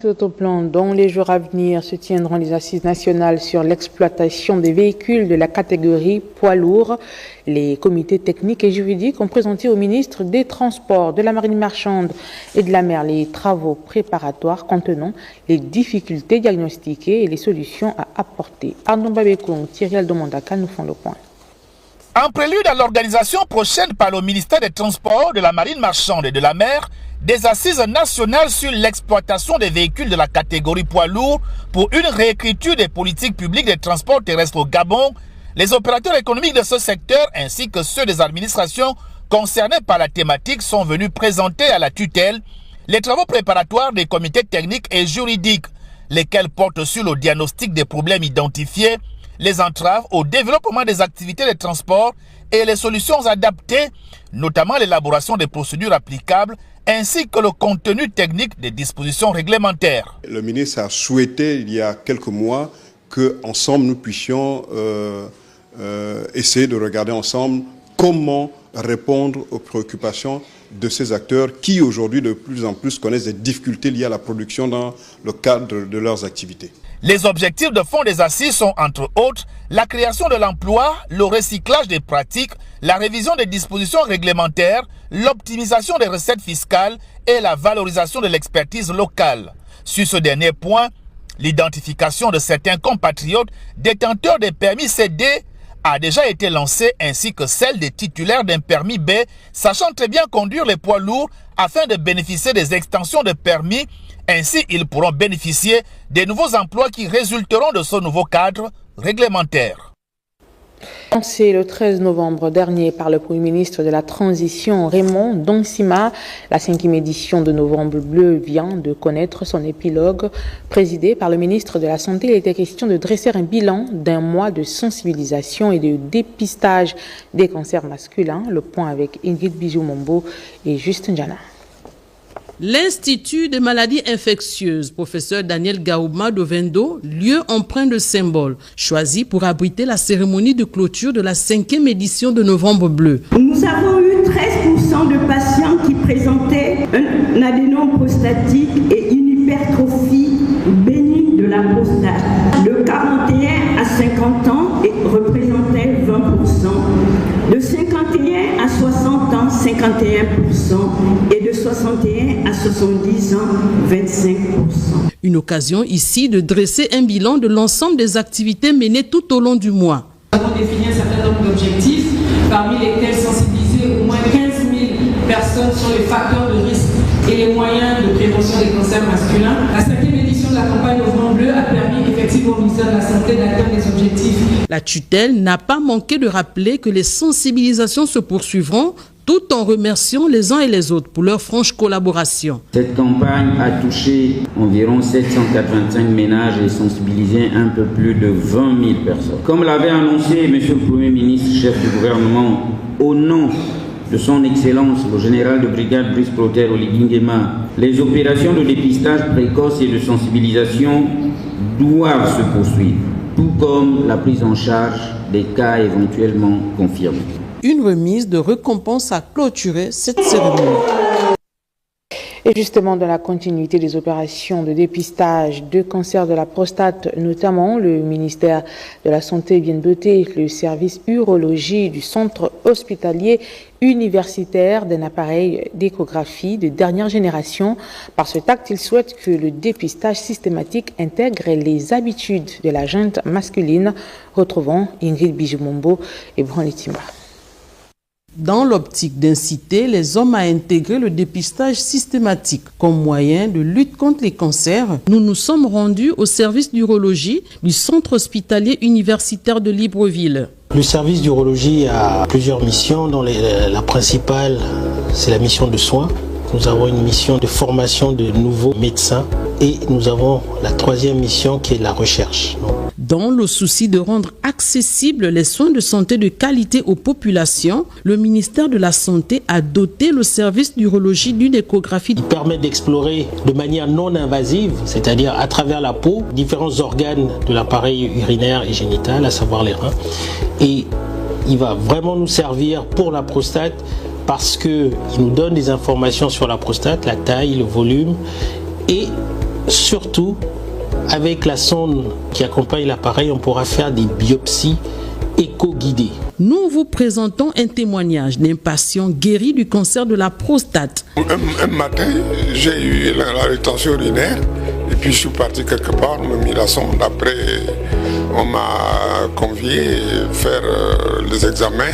Au plan dont les jours à venir se tiendront les assises nationales sur l'exploitation des véhicules de la catégorie poids lourd. Les comités techniques et juridiques ont présenté au ministre des Transports, de la Marine marchande et de la mer les travaux préparatoires contenant les difficultés diagnostiquées et les solutions à apporter. Arnaud Babekong, Thierry Aldomondaka nous font le point. En prélude à l'organisation prochaine par le ministère des Transports, de la Marine marchande et de la mer, des assises nationales sur l'exploitation des véhicules de la catégorie poids lourd pour une réécriture des politiques publiques des transports terrestres au Gabon, les opérateurs économiques de ce secteur ainsi que ceux des administrations concernées par la thématique sont venus présenter à la tutelle les travaux préparatoires des comités techniques et juridiques, lesquels portent sur le diagnostic des problèmes identifiés, les entraves au développement des activités de transport et les solutions adaptées, notamment l'élaboration des procédures applicables ainsi que le contenu technique des dispositions réglementaires. Le ministre a souhaité il y a quelques mois qu'ensemble nous puissions essayer de regarder ensemble comment répondre aux préoccupations de ces acteurs qui aujourd'hui de plus en plus connaissent des difficultés liées à la production dans le cadre de leurs activités. Les objectifs de fond des assises sont entre autres la création de l'emploi, le recyclage des pratiques, la révision des dispositions réglementaires, l'optimisation des recettes fiscales et la valorisation de l'expertise locale. Sur ce dernier point, l'identification de certains compatriotes détenteurs des permis CD a déjà été lancée ainsi que celle des titulaires d'un permis B sachant très bien conduire les poids lourds afin de bénéficier des extensions de permis. Ainsi, ils pourront bénéficier des nouveaux emplois qui résulteront de ce nouveau cadre réglementaire. Lancé le 13 novembre dernier par le Premier ministre de la Transition, Raymond Dongsima, la 5e édition de Novembre Bleu vient de connaître son épilogue. Présidé par le ministre de la Santé, il était question de dresser un bilan d'un mois de sensibilisation et de dépistage des cancers masculins. Le point avec Ingrid Bijou-Mombo et Justin Jana. L'Institut des maladies infectieuses, professeur Daniel Gaouma d'Ovendo, lieu empreint de symbole, choisi pour abriter la cérémonie de clôture de la 5e édition de Novembre Bleu. Nous avons eu 13% de patients qui présentaient un adénome prostatique et une hypertrophie bénigne de la prostate. De 41 à 50 ans représentait 20%. De 51 à 60 ans, 51%. Et de 61 à 70 ans, 25%. Une occasion ici de dresser un bilan de l'ensemble des activités menées tout au long du mois. Nous avons défini un certain nombre d'objectifs, parmi lesquels sensibiliser au moins 15 000 personnes sur les facteurs de risque et les moyens de prévention des cancers masculins. La 5e édition de la campagne Novembre Bleu a permis effectivement au ministère de la Santé d'atteindre les objectifs. La tutelle n'a pas manqué de rappeler que les sensibilisations se poursuivront tout en remerciant les uns et les autres pour leur franche collaboration. Cette campagne a touché environ 785 ménages et sensibilisé un peu plus de 20 000 personnes. Comme l'avait annoncé M. le Premier ministre, chef du gouvernement, au nom de son Excellence, le général de brigade Brice Clotaire Oligui-Nguema, les opérations de dépistage précoce et de sensibilisation doivent se poursuivre, tout comme la prise en charge des cas éventuellement confirmés. Une remise de récompense a clôturé cette cérémonie. Et justement, dans la continuité des opérations de dépistage de cancer de la prostate, notamment, le ministère de la Santé vient de doter le service urologie du centre hospitalier universitaire d'un appareil d'échographie de dernière génération. Par cet acte, il souhaite que le dépistage systématique intègre les habitudes de la junte masculine. Retrouvons Ingrid Bijou-Mombo et Branly Timba. Dans l'optique d'inciter les hommes à intégrer le dépistage systématique comme moyen de lutte contre les cancers, nous nous sommes rendus au service d'urologie du centre hospitalier universitaire de Libreville. Le service d'urologie a plusieurs missions, dont la principale, c'est la mission de soins. Nous avons une mission de formation de nouveaux médecins et nous avons la 3e mission qui est la recherche. Dans le souci de rendre accessibles les soins de santé de qualité aux populations, le ministère de la Santé a doté le service d'urologie d'une échographie. Il permet d'explorer de manière non invasive, c'est-à-dire à travers la peau, différents organes de l'appareil urinaire et génital, à savoir les reins. Et il va vraiment nous servir pour la prostate parce qu'il nous donne des informations sur la prostate, la taille, le volume et surtout, avec la sonde qui accompagne l'appareil, on pourra faire des biopsies éco-guidées. Nous vous présentons un témoignage d'un patient guéri du cancer de la prostate. Un matin, j'ai eu la rétention urinaire et puis je suis parti quelque part, on m'a mis la sonde. Après, on m'a convié à faire les examens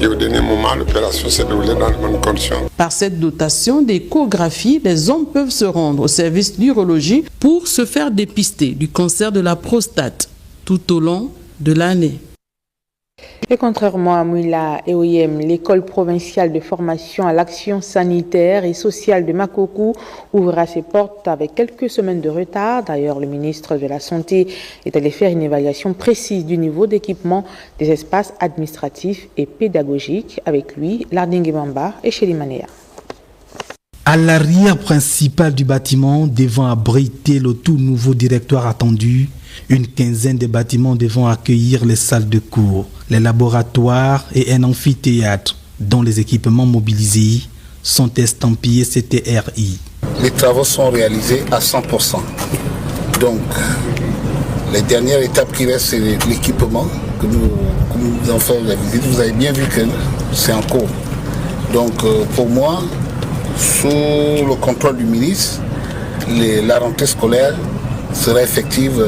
et au dernier moment, l'opération s'est déroulée dans de bonnes conditions. Par cette dotation d'échographie, les hommes peuvent se rendre au service d'urologie pour se faire dépister du cancer de la prostate tout au long de l'année. Et contrairement à Mouila et Oyem, l'école provinciale de formation à l'action sanitaire et sociale de Makokou ouvrira ses portes avec quelques semaines de retard. D'ailleurs, le ministre de la Santé est allé faire une évaluation précise du niveau d'équipement des espaces administratifs et pédagogiques. Avec lui, Lardingue Bamba et Chéli Manéa. À l'arrière principal du bâtiment, devant abriter le tout nouveau directoire attendu, une quinzaine de bâtiments devant accueillir les salles de cours, les laboratoires et un amphithéâtre dont les équipements mobilisés sont estampillés CTRI. Les travaux sont réalisés à 100%. Donc, les dernières étapes qui restent, c'est l'équipement que nous avons fait la visite. Vous avez bien vu que c'est en cours. Donc, pour moi, sous le contrôle du ministre, la rentrée scolaire sera effective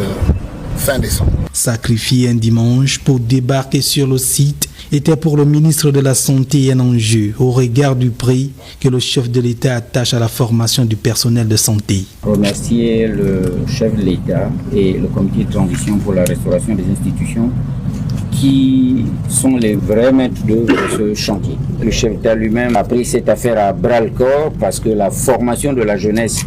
fin décembre. Sacrifier un dimanche pour débarquer sur le site était pour le ministre de la Santé un enjeu au regard du prix que le chef de l'État attache à la formation du personnel de santé. Remercier le chef de l'État et le comité de transition pour la restauration des institutions qui sont les vrais maîtres d'œuvre de ce chantier. Le chef d'État lui-même a pris cette affaire à bras-le-corps parce que la formation de la jeunesse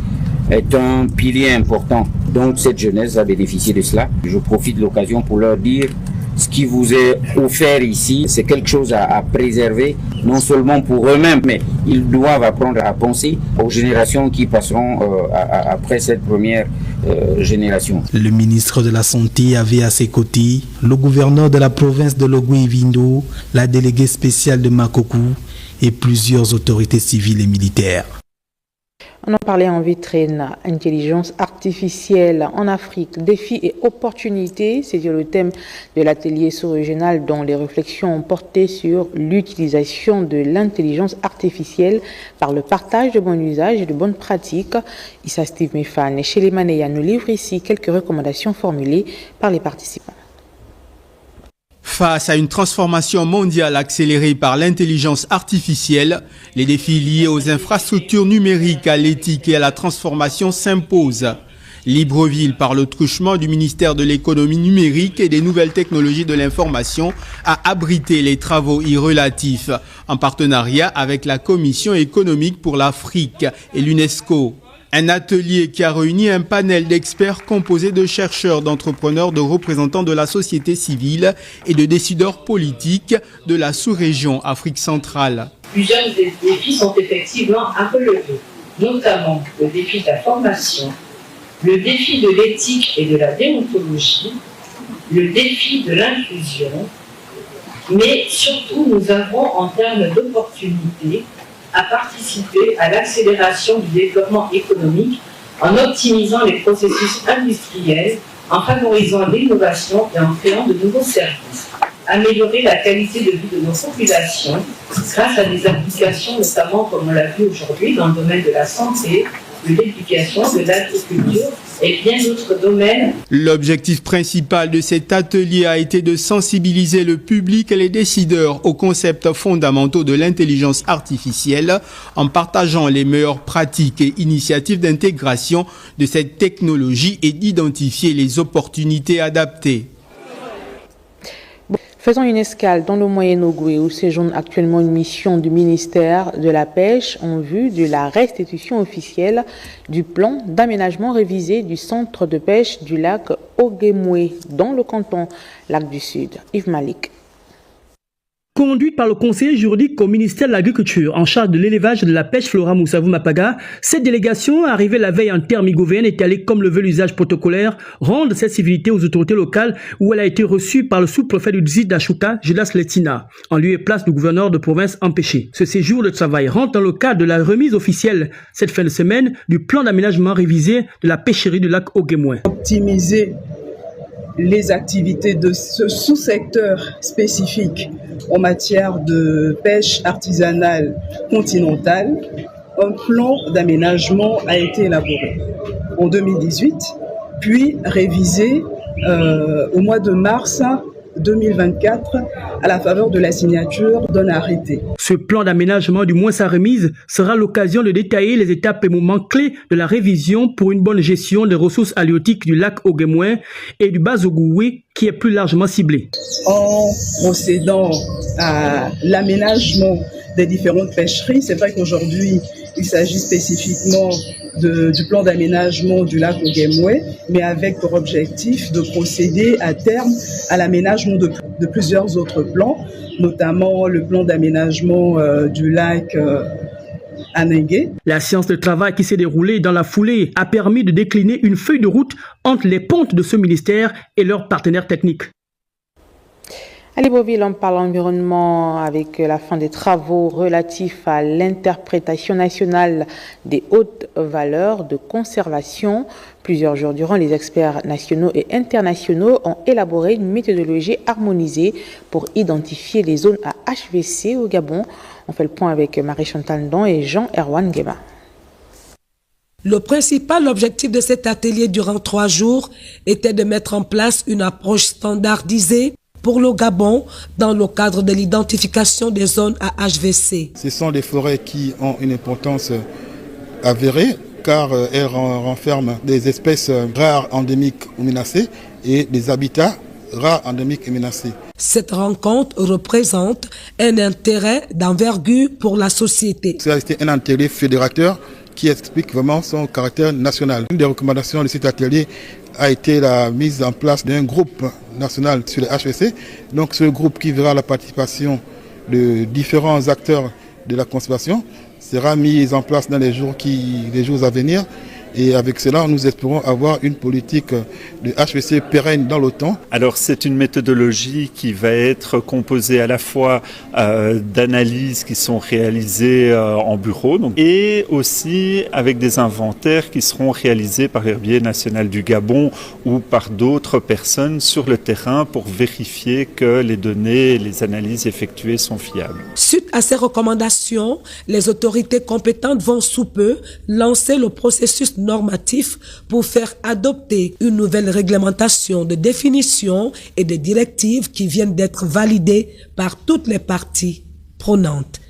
est un pilier important. Donc cette jeunesse a bénéficié de cela. Je profite de l'occasion pour leur dire ce qui vous est offert ici, c'est quelque chose à préserver, non seulement pour eux-mêmes, mais ils doivent apprendre à penser aux générations qui passeront après cette première génération. Le ministre de la Santé avait à ses côtés le gouverneur de la province de Logou-Vindo, la déléguée spéciale de Makokou et plusieurs autorités civiles et militaires. On en parlait en vitrine, intelligence artificielle en Afrique, défis et opportunités. C'est le thème de l'atelier sous-régional dont les réflexions ont porté sur l'utilisation de l'intelligence artificielle par le partage de bons usages et de bonnes pratiques. Issa Steve Mefan et Chéli Manéa nous livrent ici quelques recommandations formulées par les participants. Face à une transformation mondiale accélérée par l'intelligence artificielle, les défis liés aux infrastructures numériques, à l'éthique et à la transformation s'imposent. Libreville, par le truchement du ministère de l'économie numérique et des nouvelles technologies de l'information, a abrité les travaux y relatifs en partenariat avec la Commission économique pour l'Afrique et l'UNESCO. Un atelier qui a réuni un panel d'experts composé de chercheurs, d'entrepreneurs, de représentants de la société civile et de décideurs politiques de la sous-région Afrique centrale. Plusieurs défis sont effectivement à relever, notamment le défi de la formation, le défi de l'éthique et de la déontologie, le défi de l'inclusion, mais surtout nous avons en termes d'opportunités à participer à l'accélération du développement économique en optimisant les processus industriels, en favorisant l'innovation et en créant de nouveaux services. Améliorer la qualité de vie de nos populations grâce à des applications, notamment comme on l'a vu aujourd'hui, dans le domaine de la santé, de l'éducation, de l'agriculture et bien d'autres domaines. L'objectif principal de cet atelier a été de sensibiliser le public et les décideurs aux concepts fondamentaux de l'intelligence artificielle en partageant les meilleures pratiques et initiatives d'intégration de cette technologie et d'identifier les opportunités adaptées. Faisons une escale dans le Moyen-Ogooué où séjourne actuellement une mission du ministère de la Pêche en vue de la restitution officielle du plan d'aménagement révisé du centre de pêche du lac Oguémoué dans le canton Lac du Sud. Yves Malik. Conduite par le conseiller juridique au ministère de l'Agriculture en charge de l'élevage et de la pêche Flora Moussavou Mapaga, cette délégation, arrivée la veille en termes igovéennes, est allée, comme le veut l'usage protocolaire, rendre cette civilité aux autorités locales où elle a été reçue par le sous-préfet du district d'Achouka, Gildas Letina, en lieu et place du gouverneur de province empêché. Ce séjour de travail rentre dans le cadre de la remise officielle, cette fin de semaine, du plan d'aménagement révisé de la pêcherie du lac Oguémouin. Optimiser les activités de ce sous-secteur spécifique en matière de pêche artisanale continentale, un plan d'aménagement a été élaboré en 2018, puis révisé au mois de mars 2024 à la faveur de la signature d'un arrêté. Ce plan d'aménagement, du moins sa remise, sera l'occasion de détailler les étapes et moments clés de la révision pour une bonne gestion des ressources halieutiques du lac Oguémouin et du bas Ogoué, qui est plus largement ciblé. En procédant à l'aménagement des différentes pêcheries, c'est vrai qu'aujourd'hui, il s'agit spécifiquement du plan d'aménagement du lac Oguémouin, mais avec pour objectif de procéder à terme à l'aménagement de plusieurs autres plans, notamment le plan d'aménagement du lac Anengue. La séance de travail qui s'est déroulée dans la foulée a permis de décliner une feuille de route entre les pontes de ce ministère et leurs partenaires techniques. À Libreville, on parle environnement avec la fin des travaux relatifs à l'interprétation nationale des hautes valeurs de conservation. Plusieurs jours durant, les experts nationaux et internationaux ont élaboré une méthodologie harmonisée pour identifier les zones à HVC au Gabon. On fait le point avec Marie-Chantal Ndon et Jean-Erwan Guéma. Le principal objectif de cet atelier durant 3 jours était de mettre en place une approche standardisée pour le Gabon dans le cadre de l'identification des zones à HVC. Ce sont des forêts qui ont une importance avérée car elles renferment des espèces rares, endémiques ou menacées et des habitats rares, endémiques et menacés. Cette rencontre représente un intérêt d'envergure pour la société. C'est un intérêt fédérateur qui explique vraiment son caractère national. Une des recommandations de cet atelier a été la mise en place d'un groupe national sur les HVC. Donc ce groupe qui verra la participation de différents acteurs de la conservation sera mis en place dans les jours à venir. Et avec cela, nous espérons avoir une politique de HVC pérenne dans le temps. Alors c'est une méthodologie qui va être composée à la fois d'analyses qui sont réalisées en bureau et aussi avec des inventaires qui seront réalisés par l'Herbier national du Gabon ou par d'autres personnes sur le terrain pour vérifier que les données et les analyses effectuées sont fiables. Suite à ces recommandations, les autorités compétentes vont sous peu lancer le processus normatif pour faire adopter une nouvelle réglementation de définition et de directives qui viennent d'être validées par toutes les parties prenantes.